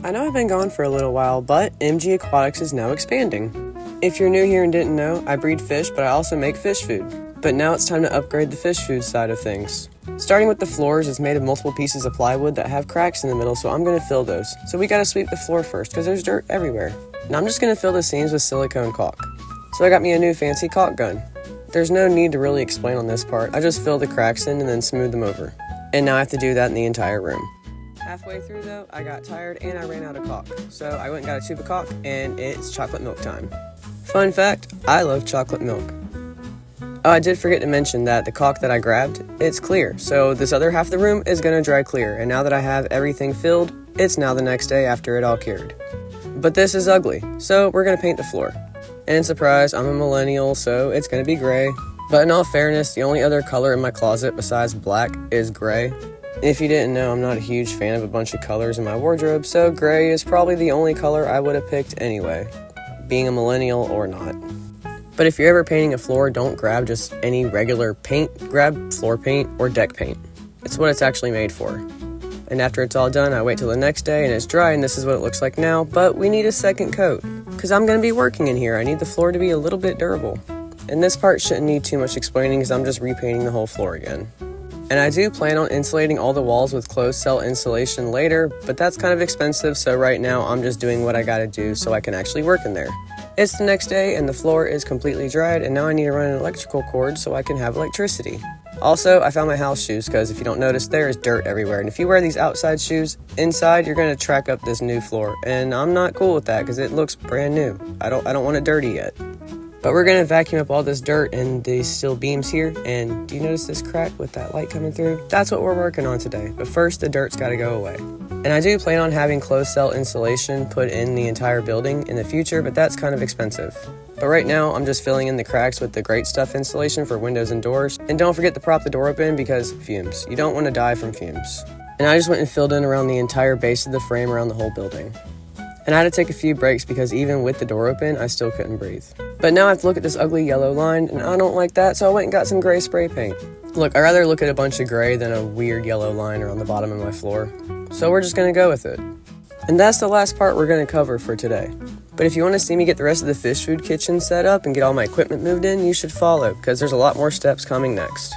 I know I've been gone for a little while, but MG Aquatics is now expanding. If you're new here and didn't know, I breed fish, but I also make fish food. But now it's time to upgrade the fish food side of things. Starting with the floors, it's made of multiple pieces of plywood that have cracks in the middle, so I'm going to fill those. So we got to sweep the floor first, because there's dirt everywhere. And I'm just going to fill the seams with silicone caulk. So I got me a new fancy caulk gun. There's no need to really explain on this part. I just fill the cracks in and then smooth them over. And now I have to do that in the entire room. Halfway through though, I got tired and I ran out of caulk. So I went and got a tube of caulk and it's chocolate milk time. Fun fact, I love chocolate milk. Oh, I did forget to mention that the caulk that I grabbed, it's clear. So this other half of the room is gonna dry clear. And now that I have everything filled, it's now the next day after it all cured. But this is ugly, so we're gonna paint the floor. And surprise, I'm a millennial, so it's gonna be gray. But in all fairness, the only other color in my closet besides black is gray. If you didn't know, I'm not a huge fan of a bunch of colors in my wardrobe, so gray is probably the only color I would have picked anyway, being a millennial or not. But if you're ever painting a floor, don't grab just any regular paint, grab floor paint or deck paint. It's what it's actually made for. And after it's all done, I wait till the next day and it's dry and this is what it looks like now, but we need a second coat, because I'm going to be working in here. I need the floor to be a little bit durable. And this part shouldn't need too much explaining because I'm just repainting the whole floor again. And I do plan on insulating all the walls with closed cell insulation later, but that's kind of expensive, so right now I'm just doing what I gotta do so I can actually work in there. It's the next day and the floor is completely dried, and now I need to run an electrical cord so I can have electricity. Also, I found my house shoes because if you don't notice, there is dirt everywhere, and if you wear these outside shoes, inside you're gonna track up this new floor, and I'm not cool with that because it looks brand new. I don't want it dirty yet. But we're gonna vacuum up all this dirt and these steel beams here, and do you notice this crack with that light coming through? That's what we're working on today, but first the dirt's gotta go away. And I do plan on having closed cell insulation put in the entire building in the future, but that's kind of expensive. But right now, I'm just filling in the cracks with the Great Stuff insulation for windows and doors. And don't forget to prop the door open because fumes. You don't want to die from fumes. And I just went and filled in around the entire base of the frame around the whole building. And I had to take a few breaks because even with the door open, I still couldn't breathe. But now I have to look at this ugly yellow line, and I don't like that, so I went and got some gray spray paint. Look, I'd rather look at a bunch of gray than a weird yellow line around the bottom of my floor. So we're just gonna go with it. And that's the last part we're gonna cover for today. But if you want to see me get the rest of the fish food kitchen set up and get all my equipment moved in, you should follow, because there's a lot more steps coming next.